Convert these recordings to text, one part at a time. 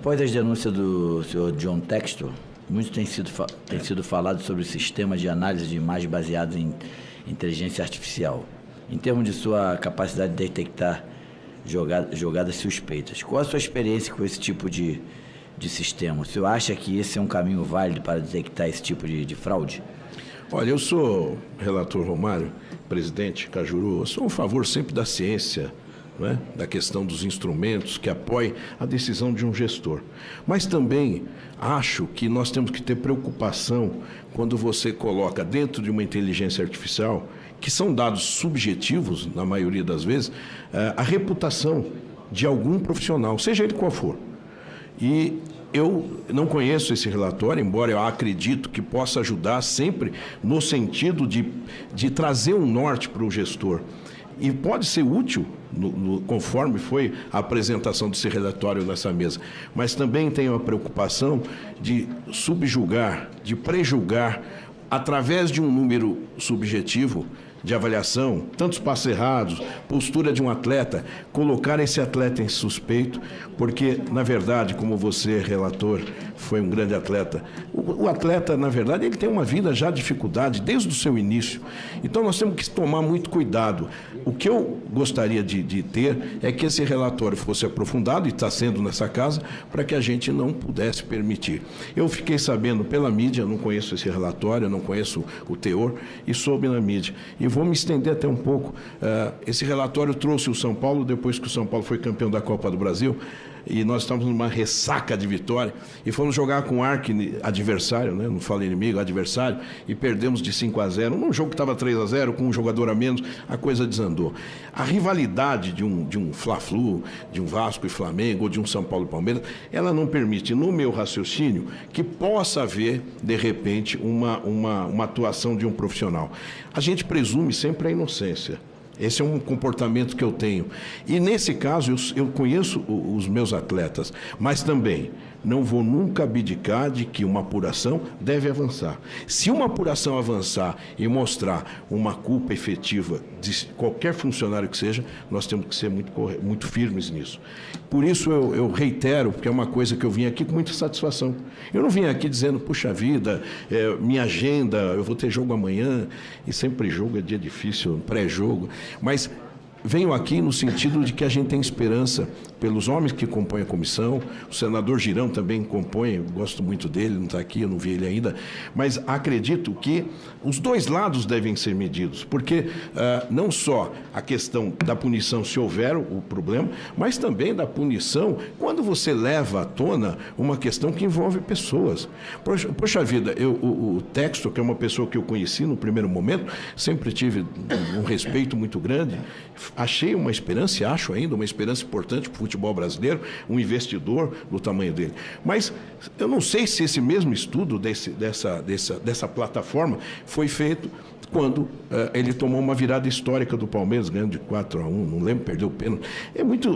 Após as denúncias do senhor John Textor, muito tem sido falado sobre o sistema de análise de imagens baseado em inteligência artificial, em termos de sua capacidade de detectar jogadas suspeitas. Qual a sua experiência com esse tipo de sistema? O senhor acha que esse é um caminho válido para detectar esse tipo de fraude? Olha, eu sou relator Romário, presidente Cajuru, eu sou a favor sempre da ciência, não é? Da questão dos instrumentos que apoiem a decisão de um gestor. Mas também acho que nós temos que ter preocupação quando você coloca dentro de uma inteligência artificial, que são dados subjetivos, na maioria das vezes, a reputação de algum profissional, seja ele qual for. E eu não conheço esse relatório, embora eu acredito que possa ajudar sempre no sentido de trazer um norte para o gestor. E pode ser útil, conforme foi a apresentação desse relatório nessa mesa. Mas também tenho a preocupação de subjugar, de prejulgar, através de um número subjetivo de avaliação, tantos passos errados, postura de um atleta, colocar esse atleta em suspeito, porque, na verdade, como você, relator, foi um grande atleta, o atleta, na verdade, ele tem uma vida já de dificuldade desde o seu início. Então, nós temos que tomar muito cuidado. O que eu gostaria de ter é que esse relatório fosse aprofundado, e está sendo nessa casa, para que a gente não pudesse permitir. Eu fiquei sabendo pela mídia, não conheço esse relatório, não conheço o teor, e soube na mídia. E vou me estender até um pouco. Esse relatório trouxe o São Paulo, depois que o São Paulo foi campeão da Copa do Brasil, e nós estávamos numa ressaca de vitória, e fomos jogar com o adversário, né? Não falo inimigo, adversário, e perdemos de 5-0, num jogo que estava 3-0, com um jogador a menos, a coisa desandou. A rivalidade de um Fla-Flu, de um Vasco e Flamengo, ou de um São Paulo e Palmeiras, ela não permite, no meu raciocínio, que possa haver, de repente, uma atuação de um profissional. A gente presume sempre a inocência. Esse é um comportamento que eu tenho. E, nesse caso, eu conheço os meus atletas, mas também não vou nunca abdicar de que uma apuração deve avançar. Se uma apuração avançar e mostrar uma culpa efetiva de qualquer funcionário que seja, nós temos que ser muito firmes nisso. Por isso eu reitero, porque é uma coisa que eu vim aqui com muita satisfação. Eu não vim aqui dizendo, puxa vida, minha agenda, eu vou ter jogo amanhã, e sempre jogo é dia difícil, pré-jogo, mas venho aqui no sentido de que a gente tem esperança pelos homens que compõem a comissão. O senador Girão também compõe, eu gosto muito dele, não está aqui, eu não vi ele ainda, mas acredito que os dois lados devem ser medidos, porque não só a questão da punição se houver o problema, mas também da punição quando você leva à tona uma questão que envolve pessoas. Poxa vida, o Textor, que é uma pessoa que eu conheci no primeiro momento, sempre tive um respeito muito grande, achei uma esperança, e acho ainda uma esperança importante para o futebol brasileiro, um investidor do tamanho dele. Mas eu não sei se esse mesmo estudo dessa plataforma foi feito quando ele tomou uma virada histórica do Palmeiras, ganhando de 4-1, não lembro, perdeu o pênalti.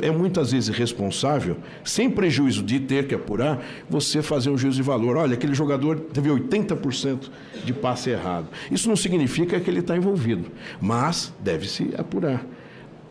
É muitas vezes irresponsável, sem prejuízo de ter que apurar, você fazer um juízo de valor. Olha, aquele jogador teve 80% de passe errado. Isso não significa que ele está envolvido, mas deve-se apurar.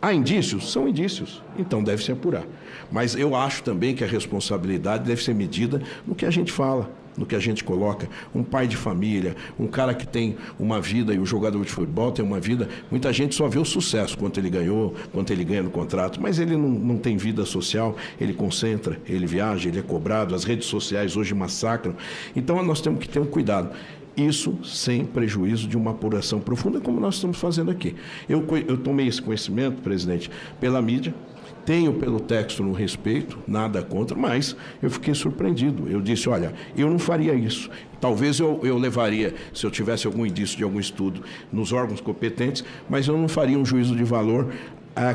Há indícios? São indícios, então deve-se apurar. Mas eu acho também que a responsabilidade deve ser medida no que a gente fala, no que a gente coloca. Um pai de família, um cara que tem uma vida, e o jogador de futebol tem uma vida, muita gente só vê o sucesso, quanto ele ganhou, quanto ele ganha no contrato, mas ele não tem vida social, ele concentra, ele viaja, ele é cobrado, as redes sociais hoje massacram. Então nós temos que ter um cuidado. Isso sem prejuízo de uma apuração profunda, como nós estamos fazendo aqui. Eu tomei esse conhecimento, presidente, pela mídia, tenho pelo texto no respeito, nada contra, mas eu fiquei surpreendido. Eu disse, olha, eu não faria isso. Talvez eu levaria, se eu tivesse algum indício de algum estudo, nos órgãos competentes, mas eu não faria um juízo de valor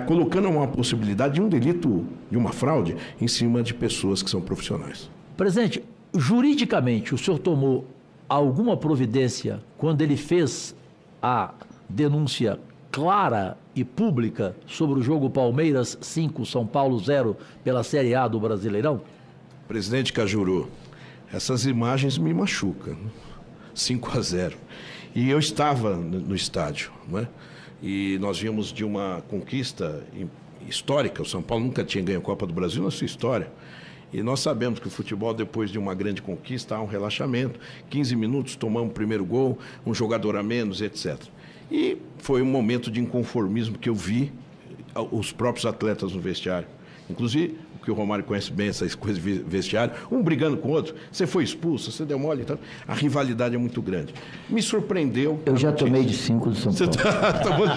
colocando uma possibilidade de um delito, de uma fraude, em cima de pessoas que são profissionais. Presidente, juridicamente, o senhor tomou alguma providência quando ele fez a denúncia clara e pública sobre o jogo Palmeiras 5, São Paulo 0 pela Série A do Brasileirão? Presidente Cajuru, essas imagens me machucam. 5-0. E eu estava no estádio, não é? E nós vimos de uma conquista histórica. O São Paulo nunca tinha ganho a Copa do Brasil na sua história. E nós sabemos que o futebol, depois de uma grande conquista, há um relaxamento. 15 minutos, tomamos o primeiro gol, um jogador a menos, etc. E foi um momento de inconformismo que eu vi os próprios atletas no vestiário. Inclusive, o que o Romário conhece bem, essas coisas de vestiário, um brigando com o outro. Você foi expulso, você deu mole e tal. A rivalidade é muito grande. Me surpreendeu. Eu já tomei de 5 do São Paulo. Você tomou de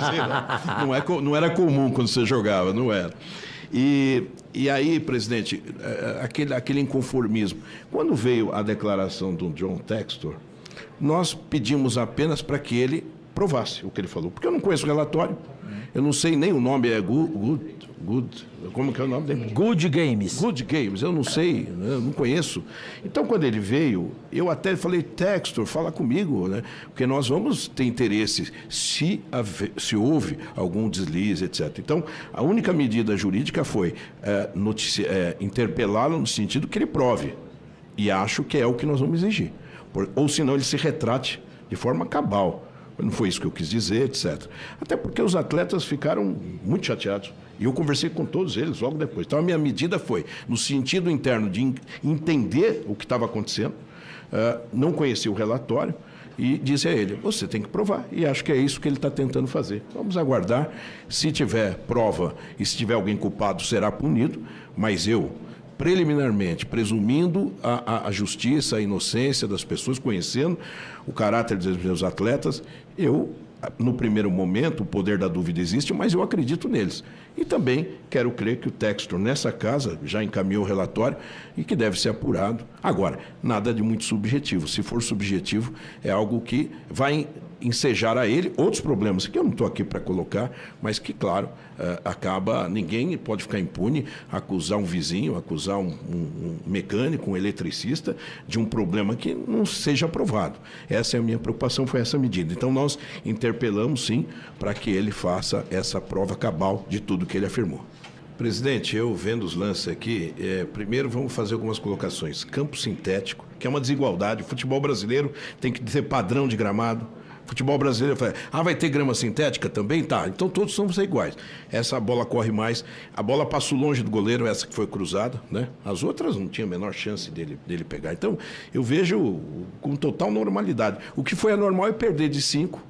5. Não era comum quando você jogava, não era. E aí, presidente, aquele inconformismo. Quando veio a declaração do John Textor, nós pedimos apenas para que ele provasse o que ele falou. Porque eu não conheço o relatório, eu não sei nem o nome, como que é o nome dele? Good Games. Good Games, eu não sei, eu não conheço. Então, quando ele veio, eu até falei, Textor, fala comigo, né? Porque nós vamos ter interesse se houve algum deslize, etc. Então, a única medida jurídica foi interpelá-lo no sentido que ele prove. E acho que é o que nós vamos exigir. Ou senão ele se retrate de forma cabal. Não foi isso que eu quis dizer, etc. Até porque os atletas ficaram muito chateados. E eu conversei com todos eles logo depois. Então, a minha medida foi, no sentido interno de entender o que estava acontecendo, não conhecia o relatório, e disse a ele, você tem que provar. E acho que é isso que ele está tentando fazer. Vamos aguardar. Se tiver prova e se tiver alguém culpado, será punido. Mas eu, preliminarmente, presumindo a justiça, a inocência das pessoas, conhecendo o caráter dos meus atletas, eu, no primeiro momento, o poder da dúvida existe, mas eu acredito neles. E também quero crer que o Textor, nessa casa, já encaminhou o relatório e que deve ser apurado. Agora, nada de muito subjetivo. Se for subjetivo, é algo que vai ensejar a ele outros problemas, que eu não estou aqui para colocar, mas que, claro, ninguém pode ficar impune, acusar um vizinho, acusar um mecânico, um eletricista, de um problema que não seja aprovado. Essa é a minha preocupação, foi essa medida. Então, nós interpelamos, sim, para que ele faça essa prova cabal de tudo que ele afirmou. Presidente, eu vendo os lances aqui, primeiro vamos fazer algumas colocações. Campo sintético, que é uma desigualdade. O futebol brasileiro tem que ter padrão de gramado. Futebol brasileiro fala, vai ter grama sintética também? Tá, então todos vão ser iguais. Essa bola corre mais, a bola passou longe do goleiro, essa que foi cruzada, né? As outras não tinha a menor chance dele pegar. Então, eu vejo com total normalidade. O que foi anormal é perder de 5,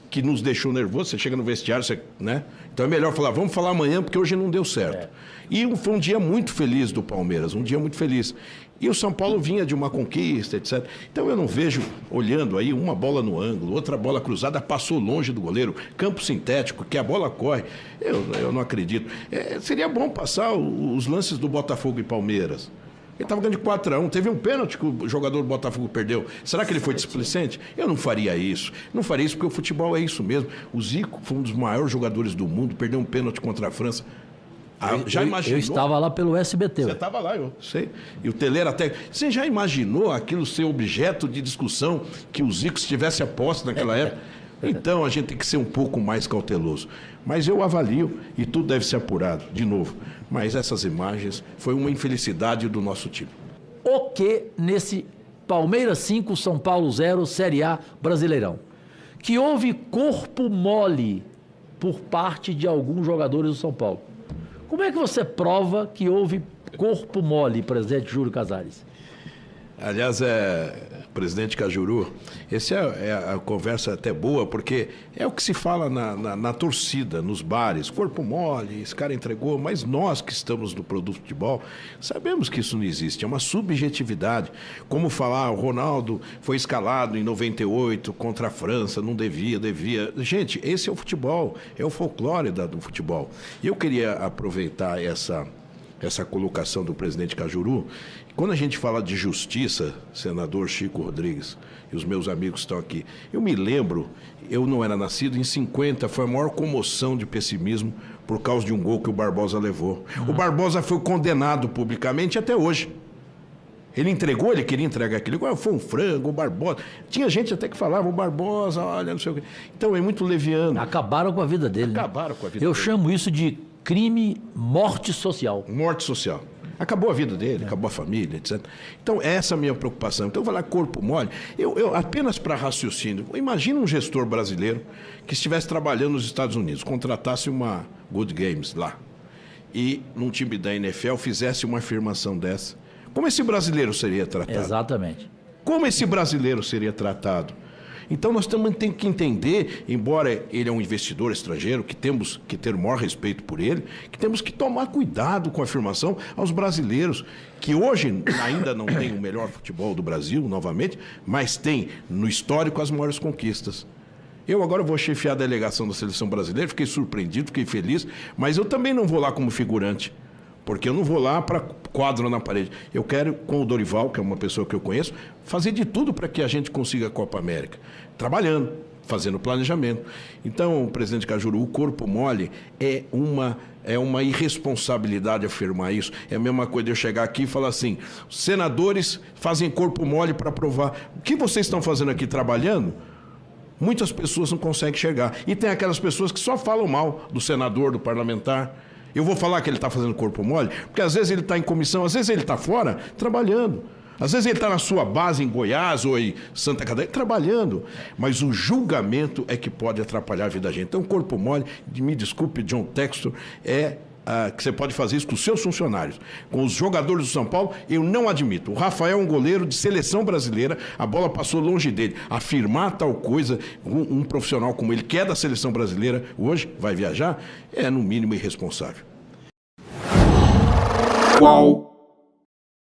que nos deixou nervoso. Você chega no vestiário, né? Então é melhor falar, vamos falar amanhã, porque hoje não deu certo. E foi um dia muito feliz do Palmeiras, um dia muito feliz. E o São Paulo vinha de uma conquista, etc. Então eu não vejo, olhando aí, uma bola no ângulo, outra bola cruzada, passou longe do goleiro, campo sintético, que a bola corre. Eu não acredito. Seria bom passar os lances do Botafogo e Palmeiras. Ele estava ganhando de 4-1. Teve um pênalti que o jogador do Botafogo perdeu. Será que ele foi displicente? Eu não faria isso. Não faria isso porque o futebol é isso mesmo. O Zico foi um dos maiores jogadores do mundo, perdeu um pênalti contra a França. Já imaginou? Eu estava lá pelo SBT. Você estava lá, eu sei. E o Tele era até... Você já imaginou aquilo ser objeto de discussão que o Zico estivesse a posse naquela época? Então, a gente tem que ser um pouco mais cauteloso. Mas eu avalio e tudo deve ser apurado, de novo. Mas essas imagens foi uma infelicidade do nosso time. O que nesse Palmeiras 5, São Paulo 0, Série A, Brasileirão? Que houve corpo mole por parte de alguns jogadores do São Paulo. Como é que você prova que houve corpo mole, presidente Júlio Casares? Aliás, presidente Cajuru, essa a conversa até boa, porque é o que se fala na torcida, nos bares. Corpo mole, esse cara entregou, mas nós que estamos no produto futebol, sabemos que isso não existe, é uma subjetividade. Como falar, o Ronaldo foi escalado em 98 contra a França, não devia. Gente, esse é o futebol, é o folclore do futebol. E eu queria aproveitar essa colocação do presidente Cajuru. Quando a gente fala de justiça, senador Chico Rodrigues, e os meus amigos estão aqui, eu me lembro, eu não era nascido, em 50 foi a maior comoção de pessimismo por causa de um gol que o Barbosa levou. O Barbosa foi condenado publicamente até hoje. Ele entregou, ele queria entregar aquele gol, foi um frango, o Barbosa. Tinha gente até que falava, o Barbosa, olha, não sei o quê. Então é muito leviano. Acabaram com a vida dele. Acabaram com a vida dele. Eu dele. chamo isso de crime morte social. Morte social. Acabou a vida dele, acabou a família, etc. Então, essa é a minha preocupação. Então, eu vou lá, corpo mole. Eu apenas para raciocínio, imagina um gestor brasileiro que estivesse trabalhando nos Estados Unidos, contratasse uma Good Games lá, e num time da NFL fizesse uma afirmação dessa. como esse brasileiro seria tratado? Exatamente. Como esse brasileiro seria tratado? Então nós também temos que entender, embora ele é um investidor estrangeiro, que temos que ter o maior respeito por ele, que temos que tomar cuidado com a afirmação aos brasileiros, que hoje ainda não tem o melhor futebol do Brasil, novamente, mas tem no histórico as maiores conquistas. Eu agora vou chefiar a delegação da seleção brasileira, fiquei surpreendido, fiquei feliz, mas eu também não vou lá como figurante. Porque eu não vou lá para quadro na parede. Eu quero, com o Dorival, que é uma pessoa que eu conheço, fazer de tudo para que a gente consiga a Copa América. Trabalhando, fazendo planejamento. Então, presidente Cajuru, o corpo mole é uma irresponsabilidade afirmar isso. É a mesma coisa de eu chegar aqui e falar assim, os senadores fazem corpo mole para provar. O que vocês estão fazendo aqui trabalhando? Muitas pessoas não conseguem chegar. E tem aquelas pessoas que só falam mal do senador, do parlamentar. Eu vou falar que ele está fazendo corpo mole, porque às vezes ele está em comissão, às vezes ele está fora, trabalhando. Às vezes ele está na sua base em Goiás ou em Santa Catarina, trabalhando. Mas o julgamento é que pode atrapalhar a vida da gente. Então, corpo mole, me desculpe, John Textor, que você pode fazer isso com os seus funcionários. Com os jogadores do São Paulo, eu não admito. O Rafael é um goleiro de seleção brasileira, a bola passou longe dele. Afirmar tal coisa, um profissional como ele, que é da seleção brasileira, hoje vai viajar, é no mínimo irresponsável. Qual?